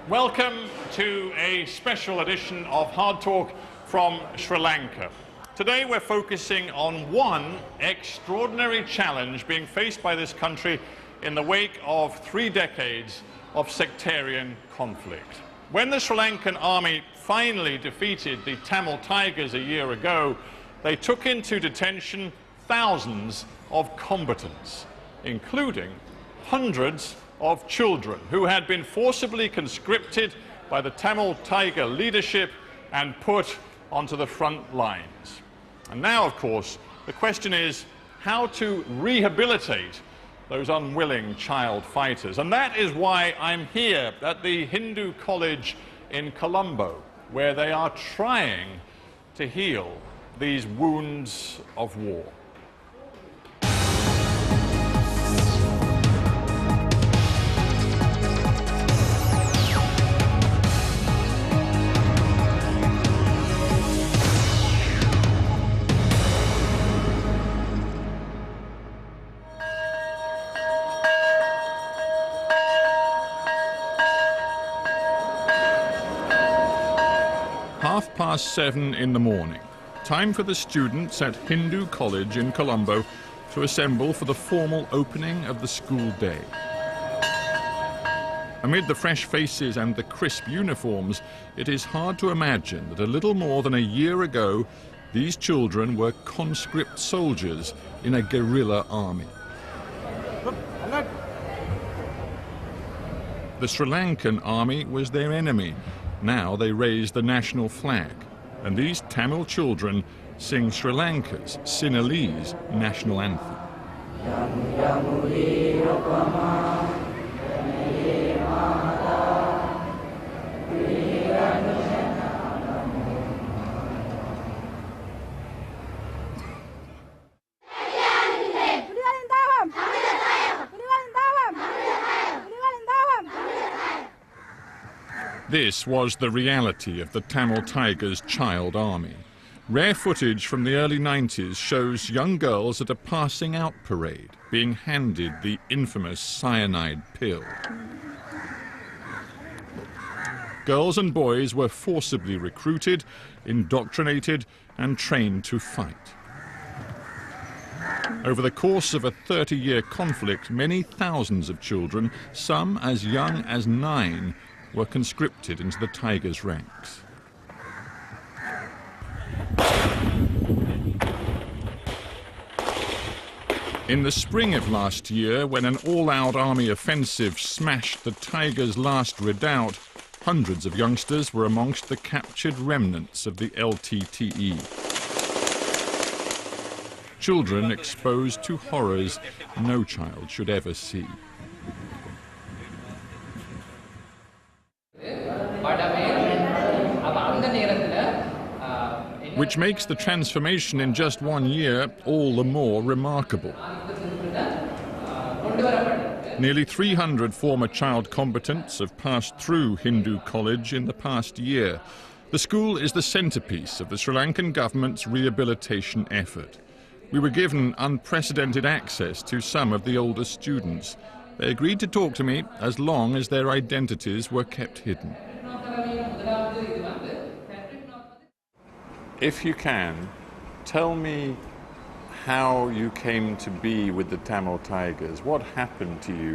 Welcome to a special edition of Hard Talk from Sri Lanka. Today we're focusing on one extraordinary challenge being faced by this country in the wake of 3 decades of sectarian conflict. When the Sri Lankan army finally defeated the Tamil Tigers a year ago, they took into detention thousands of combatants, including hundreds of children who had been forcibly conscripted by the Tamil Tiger leadership and put onto the front lines. And now, of course, the question is how to rehabilitate those unwilling child fighters. And that is why I'm here at the Hindu College in Colombo, where they are trying to heal these wounds of war. ~7 in the morning. Time for the students at Hindu College in Colombo to assemble for the formal opening of the school day. Amid the fresh faces and the crisp uniforms, it is hard to imagine that a little more than a year ago, these children were conscript soldiers in a guerrilla army. The Sri Lankan army was their enemy. Now they raise the national flag, and these Tamil children sing Sri Lanka's Sinhalese national anthem. This was the reality of the Tamil Tigers' child army. Rare footage from the early 90s shows young girls at a passing out parade being handed the infamous cyanide pill. Girls and boys were forcibly recruited, indoctrinated and trained to fight. Over the course of a 30-year conflict, many thousands of children, some as young as 9, were conscripted into the Tigers' ranks. In the spring of last year, when an all-out army offensive smashed the Tigers' last redoubt, hundreds of youngsters were amongst the captured remnants of the LTTE. Children exposed to horrors no child should ever see. Which makes the transformation in just 1 year all the more remarkable. Nearly 300 former child combatants have passed through Hindu College in the past year. The school is the centrepiece of the Sri Lankan government's rehabilitation effort. We were given unprecedented access to some of the older students. They agreed to talk to me as long as their identities were kept hidden. If you can, tell me how you came to be with the Tamil Tigers. What happened to you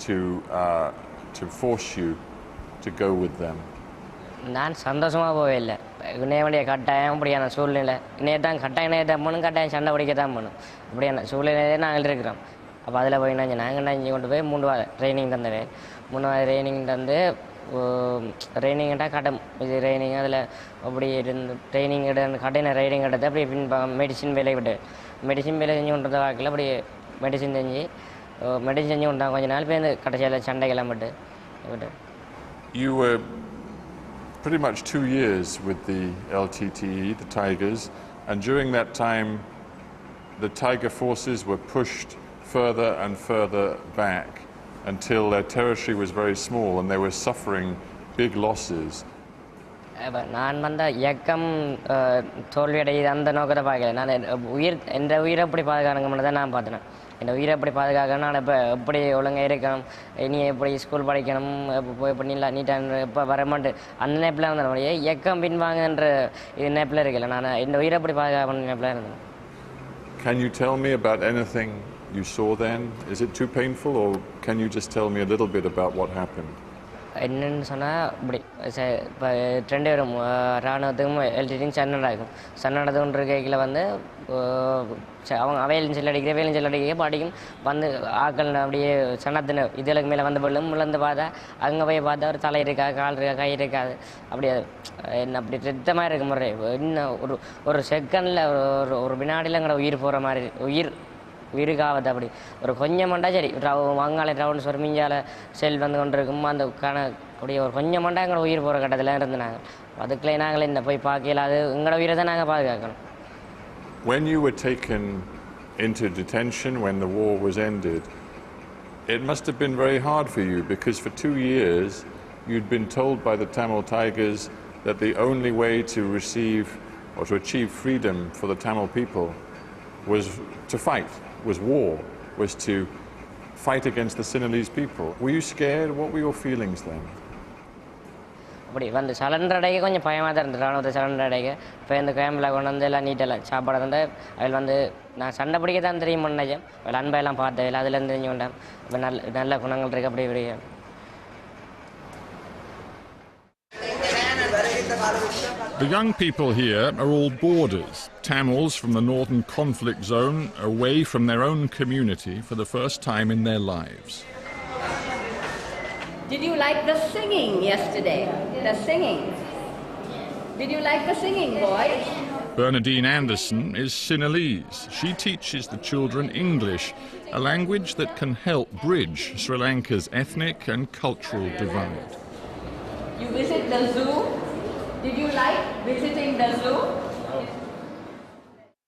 to force you to go with them? நான் சந்தோஷமா போவேல்ல நேவடிய கட்டாயம் அப்படியான சூழ்நிலை நேத்தான் கட்டாயம் நேத்தம்மனும் கட்டாயம் சண்டை பிடிக்க தான் போகணும் அப்படியான சூழ்நிலையே நாங்கள் இருக்கிறோம் அப்போ அதில் போய் நாங்கள் நஞ்சு கொண்டு போய் 3 வாரம் ட்ரைனிங் தந்தது 3 வாரம் ட்ரைனிங் தந்து ட்ரைனிங்கிட்ட கட்டம் இது ட்ரைனிங் அதில் அப்படி இருந்து ட்ரைனிங் எடுத்து கடையில் ரைடிங் எடுத்து அப்படி மெடிசின் வேலை விட்டு மெடிசின் வேலை செஞ்சு கொண்டு வாக்கில் அப்படி மெடிசின் செஞ்சு கொண்டாங்க கொஞ்ச நாள் போய் கடைசியில் சண்டைக்கெல்லாம் விட்டு You were pretty much 2 years with the LTTE, the Tigers, and during that time the Tiger forces were pushed further and further back until their territory was very small and they were suffering big losses. நான் வந்த இயக்கம் தோல்வியடையுது அந்த நோக்கத்தை பார்க்கல நான் என் உயிரை எப்படி பாதுகாக்கணும்னு தான் நான் பார்த்தேன் இந்த உயிரை எப்படி பாதுகாக்கணும், நான் இப்போ எப்படி ஒழுங்காக இருக்கணும், இனி எப்படி ஸ்கூல் படிக்கணும், இப்போ நீட்டாக இப்போ வரமாட்டு அந்த நேப்பில் இருந்த மாதிரியே இயக்கம் பின்வாங்கன்ற இது நேப்பில் இருக்குல்ல, நான் இந்த உயிரை எப்படி பாதுகாக்கணும் நேப்பில் இருந்தேன். Can you tell me about anything you saw then? Is it too painful, or can you just tell me a little bit about what happened? என்னென்னு சொன்னால் இப்படி இப்போ 2 பேரும் இராணுவத்துக்கும் எல்டிடியும் சண்டை நடக்கும். சண்டை நடந்துன்ற கையில் வந்து அவங்க அவையிலும் செல்லடிக்கிற வேலையும் செல்லடிக்க பாடிக்கும் வந்து ஆக்கள் அப்படியே சனத்தின இதுகளுக்கு மேலே வந்து விழும் விழுந்து பார்த்தா அங்கே போய் பார்த்தா ஒரு தலை இருக்கா, கால் இருக்கா, கை இருக்காது. அப்படி என்ன அப்படி ரத்தமாக இருக்க முறை இன்னும் ஒரு செகண்டில் ஒரு வினாடியில் உயிர் போகிற மாதிரி உயிருக்காவது. அப்படி ஒரு கொஞ்சம் மண்டா சரி வங்காள ரவுண்ட்ஸ் ஒரு மிஞ்சால செல் வந்து கொண்டு இருக்கும் அந்த அப்படியே ஒரு கொஞ்சம் மண்டா எங்களோட உயிர் போகிற கட்டத்தில் இருந்தாங்க. அதுக்குள்ளே நாங்கள் என்ன போய் பார்க்கல, அது எங்களோட உயிரை தான் நாங்கள் பாதுகாக்கணும். When you were taken into detention when the war was ended, it must have been very hard for you, because for 2 years you'd been told by the Tamil Tigers that the only way to receive or to achieve freedom for the Tamil people was to fight, was war, was to fight against the Sinhalese people. Were you scared? What were your feelings then? அப்படி வந்து surrender அடைக்க கொஞ்சம் பயமாக தான் இருந்தது. ராணுவத்தை surrender அடைக்க இப்போ இந்த கேம்பில் கொண்டு வந்து எல்லாம் நீட்டெல்லாம் சாப்பாடு வந்து அதில் வந்து நான் சண்டை பிடிக்க தான் தெரியும் நினைச்சேன். அதில் அன்பையெல்லாம் பார்த்தேன், அதுலேருந்து தெரிஞ்சு கொண்டேன். இப்போ நல்ல குணங்கள் இருக்குது. அப்படி இப்படி The young people here are all boarders, Tamils from the northern conflict zone, away from their own community for the first time in their lives. Did you like the singing yesterday? The singing. Did you like the singing, boys? Bernadine Anderson is Sinhalese. She teaches the children English, a language that can help bridge Sri Lanka's ethnic and cultural divide. You visit the zoo? Did you like visiting the zoo?